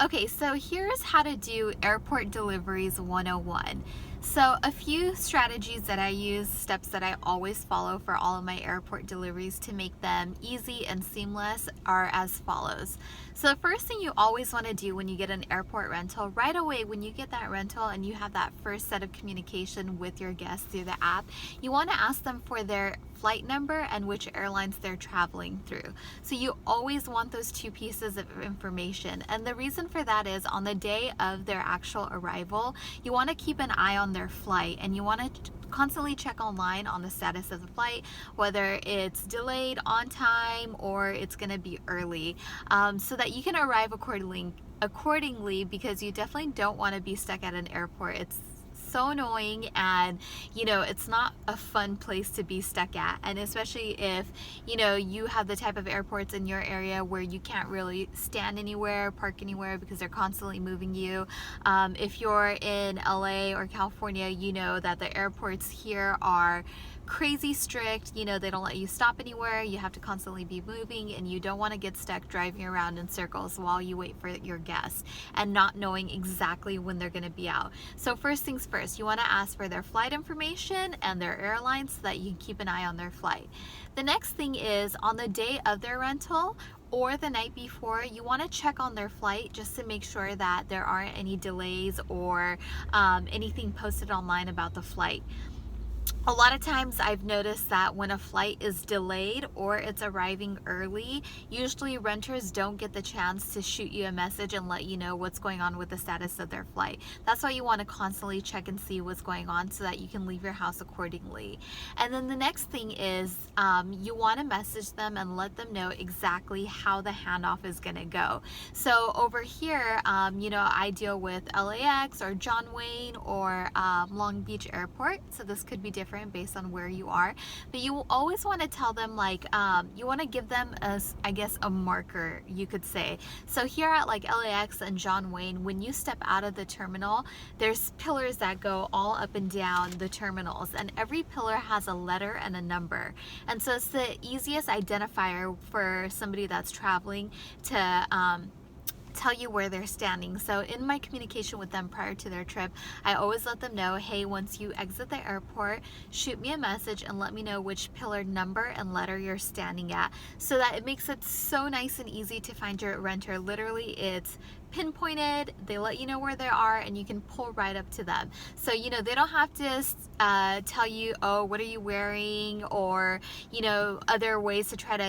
Okay, so here's how to do airport deliveries 101. So a few strategies that I use, steps that I always follow for all of my airport deliveries to make them easy and seamless are as follows. So the first thing you always want to do when you get an airport rental, right away when you get that rental and you have that first set of communication with your guests through the app, you want to ask them for their flight number and which airlines they're traveling through. So you always want those two pieces of information. And the reason for that is on the day of their actual arrival, you want to keep an eye on their flight and you want to constantly check online on the status of the flight, whether it's delayed, on time, or it's going to be early, so that you can arrive accordingly, because you definitely don't want to be stuck at an airport. It's so annoying, and it's not a fun place to be stuck at, and especially if you have the type of airports in your area where you can't really stand anywhere, park anywhere, because they're constantly moving you. If you're in LA or California, you know that the airports here are crazy strict. They don't let you stop anywhere. You have to constantly be moving, and you don't want to get stuck driving around in circles while you wait for your guests and not knowing exactly when they're going to be out. So first things first, you want to ask for their flight information and their airlines so that you can keep an eye on their flight. The next thing is, on the day of their rental or the night before, you want to check on their flight just to make sure that there aren't any delays or anything posted online about the flight. A lot of times I've noticed that when a flight is delayed or it's arriving early, usually renters don't get the chance to shoot you a message and let you know what's going on with the status of their flight. That's why you want to constantly check and see what's going on so that you can leave your house accordingly. And then the next thing is, you want to message them and let them know exactly how the handoff is going to go. So over here, I deal with LAX or John Wayne or Long Beach Airport, so this could be different based on where you are, but you always want to tell them, like, you want to give them a marker, you could say. So here at like LAX and John Wayne, when you step out of the terminal, there's pillars that go all up and down the terminals, and every pillar has a letter and a number, and so it's the easiest identifier for somebody that's traveling to tell you where they're standing. So in my communication with them prior to their trip, I always let them know, hey, once you exit the airport, shoot me a message and let me know which pillar number and letter you're standing at, so that it makes it so nice and easy to find your renter. Literally, it's pinpointed, they let you know where they are, and you can pull right up to them. So they don't have to tell you, oh, what are you wearing, or other ways to try to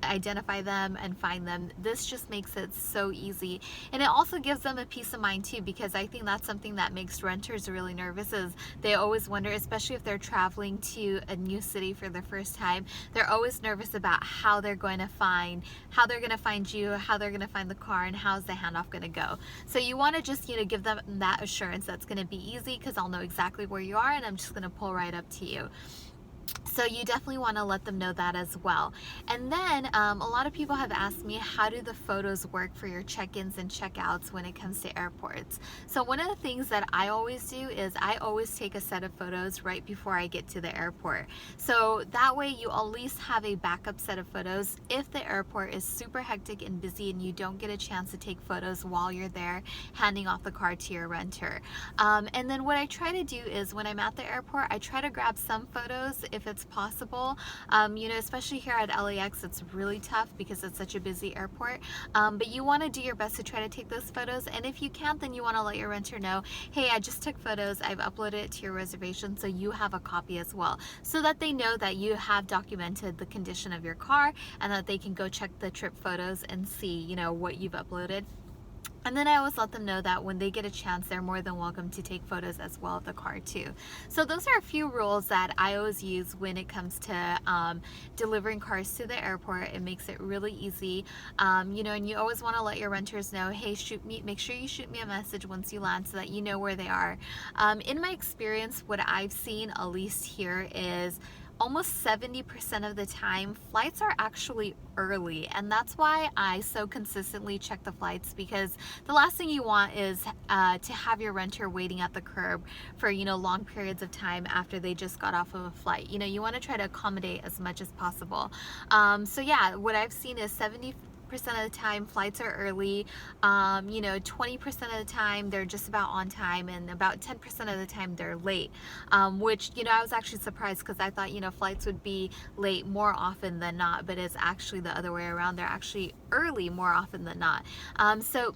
identify them and find them. This just makes it so easy, and it also gives them a peace of mind too, because I think that's something that makes renters really nervous, is they always wonder, especially if they're traveling to a new city for the first time, they're always nervous about how they're going to find you, how they're going to find the car, and how's the handoff going to go. So you want to just give them that assurance that's going to be easy, because I'll know exactly where you are and I'm just going to pull right up to you. So you definitely want to let them know that as well. And then a lot of people have asked me, how do the photos work for your check-ins and check-outs when it comes to airports? So one of the things that I always do is I always take a set of photos right before I get to the airport. So that way you at least have a backup set of photos if the airport is super hectic and busy and you don't get a chance to take photos while you're there handing off the car to your renter. And then what I try to do is, when I'm at the airport, I try to grab some photos if it's possible. Especially here at LAX, it's really tough because it's such a busy airport. But you want to do your best to try to take those photos. And if you can't, then you want to let your renter know, hey, I just took photos, I've uploaded it to your reservation, so you have a copy as well, so that they know that you have documented the condition of your car and that they can go check the trip photos and see, what you've uploaded. And then I always let them know that when they get a chance, they're more than welcome to take photos as well of the car too. So those are a few rules that I always use when it comes to delivering cars to the airport. It makes it really easy, and you always want to let your renters know, hey, make sure you shoot me a message once you land so that you know where they are. In my experience, what I've seen, at least here, is almost 70% of the time flights are actually early, and that's why I so consistently check the flights, because the last thing you want is to have your renter waiting at the curb for long periods of time after they just got off of a flight. You want to try to accommodate as much as possible. So yeah, what I've seen is of the time flights are early. 20% of the time they're just about on time, and about 10% of the time they're late, which, I was actually surprised because I thought, flights would be late more often than not, but it's actually the other way around. They're actually early more often than not. So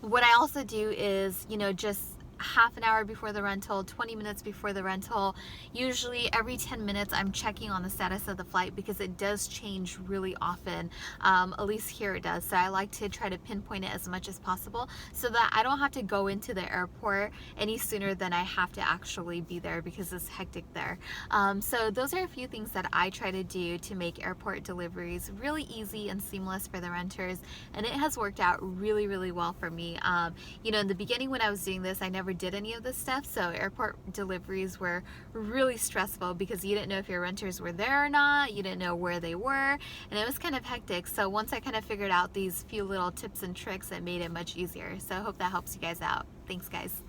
what I also do is, just half an hour before the rental, 20 minutes before the rental, usually every 10 minutes I'm checking on the status of the flight, because it does change really often. At least here it does. So I like to try to pinpoint it as much as possible so that I don't have to go into the airport any sooner than I have to actually be there, because it's hectic there. So those are a few things that I try to do to make airport deliveries really easy and seamless for the renters, and it has worked out really, really well for me. In the beginning when I was doing this, I never did any of this stuff, so airport deliveries were really stressful because you didn't know if your renters were there or not, you didn't know where they were, and it was kind of hectic. So once I kind of figured out these few little tips and tricks, it made it much easier. So I hope that helps you guys out. Thanks, guys.